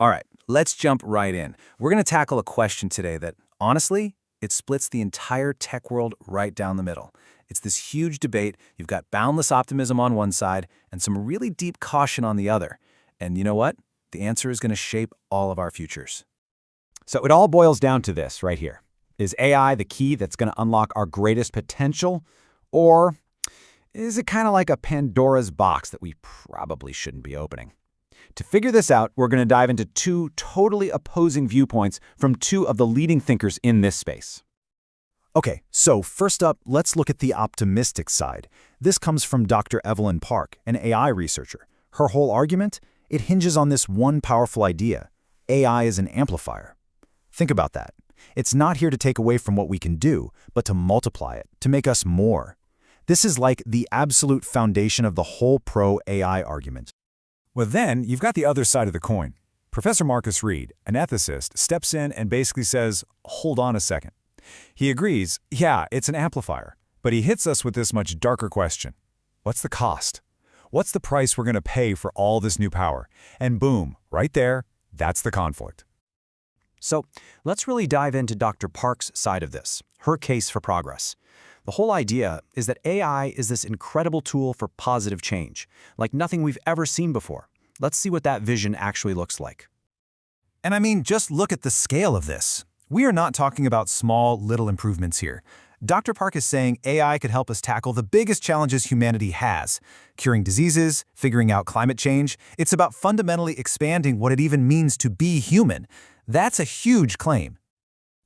All right, let's jump right in. We're going to tackle a question today that, honestly, it splits the entire tech world right down the middle. It's this huge debate. You've got boundless optimism on one side and some really deep caution on the other. And you know what? The answer is going to shape all of our futures. So it all boils down to this right here. Is AI the key that's going to unlock our greatest potential? Or is it kind of like a Pandora's box that we probably shouldn't be opening? To figure this out, we're going to dive into two totally opposing viewpoints from two of the leading thinkers in this space. Okay, so first up, let's look at the optimistic side. This comes from Dr. Evelyn Park, an AI researcher. Her whole argument? It hinges on this one powerful idea. AI is an amplifier. Think about that. It's not here to take away from what we can do, but to multiply it, to make us more. This is like the absolute foundation of the whole pro-AI argument. Well, then, you've got the other side of the coin. Professor Marcus Reed, an ethicist, steps in and basically says, hold on a second. He agrees, yeah, it's an amplifier, but he hits us with this much darker question. What's the cost? What's the price we're going to pay for all this new power? And boom, right there, that's the conflict. So let's really dive into Dr. Park's side of this, her case for progress. The whole idea is that AI is this incredible tool for positive change, like nothing we've ever seen before. Let's see what that vision actually looks like. And I mean, just look at the scale of this. We are not talking about small, little improvements here. Dr. Park is saying AI could help us tackle the biggest challenges humanity has. Curing diseases, figuring out climate change. It's about fundamentally expanding what it even means to be human. That's a huge claim.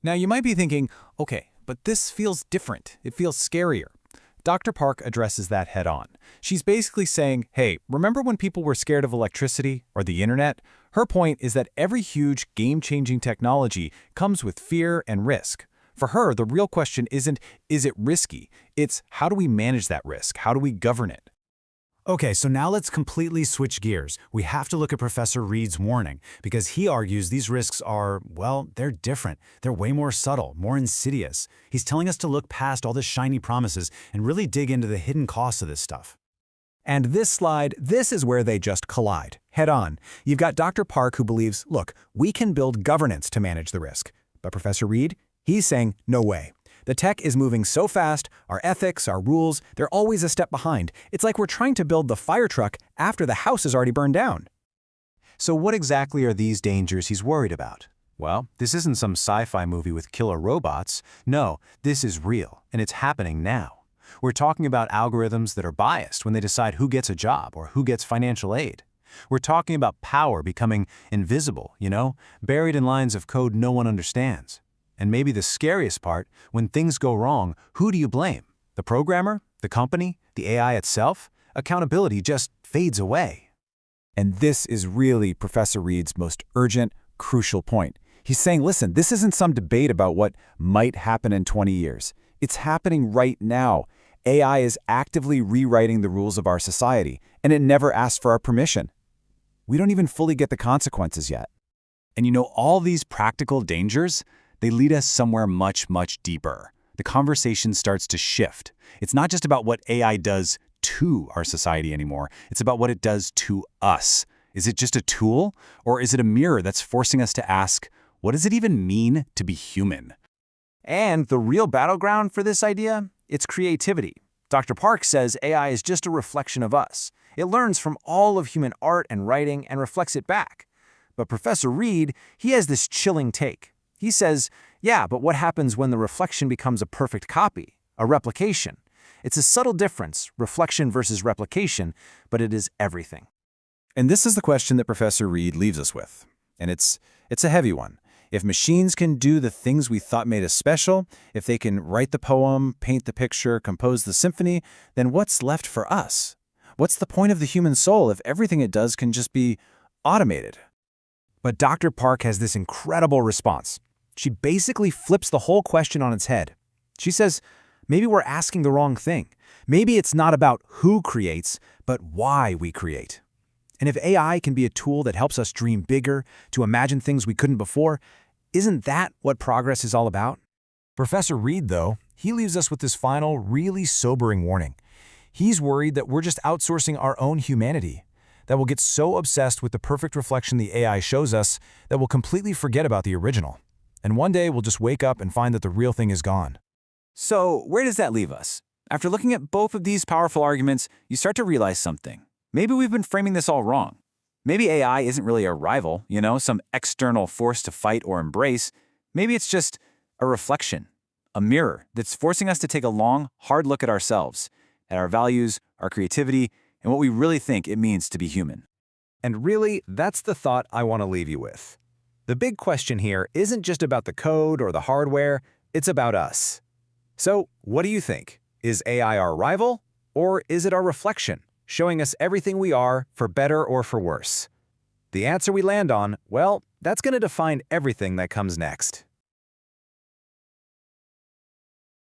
Now, you might be thinking, okay, but this feels different. It feels scarier. Dr. Park addresses that head on. She's basically saying, hey, remember when people were scared of electricity or the internet? Her point is that every huge, game-changing technology comes with fear and risk. For her, the real question isn't, is it risky? It's, how do we manage that risk? How do we govern it? Okay, so now let's completely switch gears. We have to look at Professor Reed's warning, because he argues these risks are, well, they're different. They're way more subtle, more insidious. He's telling us to look past all the shiny promises and really dig into the hidden costs of this stuff. And this slide, this is where they just collide, head on. You've got Dr. Park who believes, look, we can build governance to manage the risk. But Professor Reed, he's saying, no way. The tech is moving so fast, our ethics, our rules, they're always a step behind. It's like we're trying to build the fire truck after the house is already burned down. So what exactly are these dangers he's worried about? Well, this isn't some sci-fi movie with killer robots. No, this is real, and it's happening now. We're talking about algorithms that are biased when they decide who gets a job or who gets financial aid. We're talking about power becoming invisible, buried in lines of code no one understands. And maybe the scariest part, when things go wrong, who do you blame? The programmer? The company? The AI itself? Accountability just fades away. And this is really Professor Reed's most urgent, crucial point. He's saying, listen, this isn't some debate about what might happen in 20 years. It's happening right now. AI is actively rewriting the rules of our society, and it never asked for our permission. We don't even fully get the consequences yet. And all these practical dangers, they lead us somewhere much, much deeper. The conversation starts to shift. It's not just about what AI does to our society anymore. It's about what it does to us. Is it just a tool, or is it a mirror that's forcing us to ask, what does it even mean to be human? And the real battleground for this idea? It's creativity. Dr. Park says AI is just a reflection of us. It learns from all of human art and writing and reflects it back. But Professor Reed, he has this chilling take. He says, yeah, but what happens when the reflection becomes a perfect copy, a replication? It's a subtle difference, reflection versus replication, but it is everything. And this is the question that Professor Reed leaves us with. And it's a heavy one. If machines can do the things we thought made us special, if they can write the poem, paint the picture, compose the symphony, then what's left for us? What's the point of the human soul if everything it does can just be automated? But Dr. Park has this incredible response. She basically flips the whole question on its head. She says, maybe we're asking the wrong thing. Maybe it's not about who creates, but why we create. And if AI can be a tool that helps us dream bigger, to imagine things we couldn't before, isn't that what progress is all about? Professor Reed, though, he leaves us with this final, really sobering warning. He's worried that we're just outsourcing our own humanity. that we'll get so obsessed with the perfect reflection the AI shows us that we'll completely forget about the original. And one day we'll just wake up and find that the real thing is gone. So where does that leave us? After looking at both of these powerful arguments, you start to realize something. Maybe we've been framing this all wrong. Maybe AI isn't really a rival, some external force to fight or embrace. Maybe it's just a reflection, a mirror that's forcing us to take a long, hard look at ourselves, at our values, our creativity, and what we really think it means to be human. And really, that's the thought I want to leave you with. The big question here isn't just about the code or the hardware, it's about us. So, what do you think? Is AI our rival, or is it our reflection, showing us everything we are, for better or for worse? The answer we land on, well, that's going to define everything that comes next.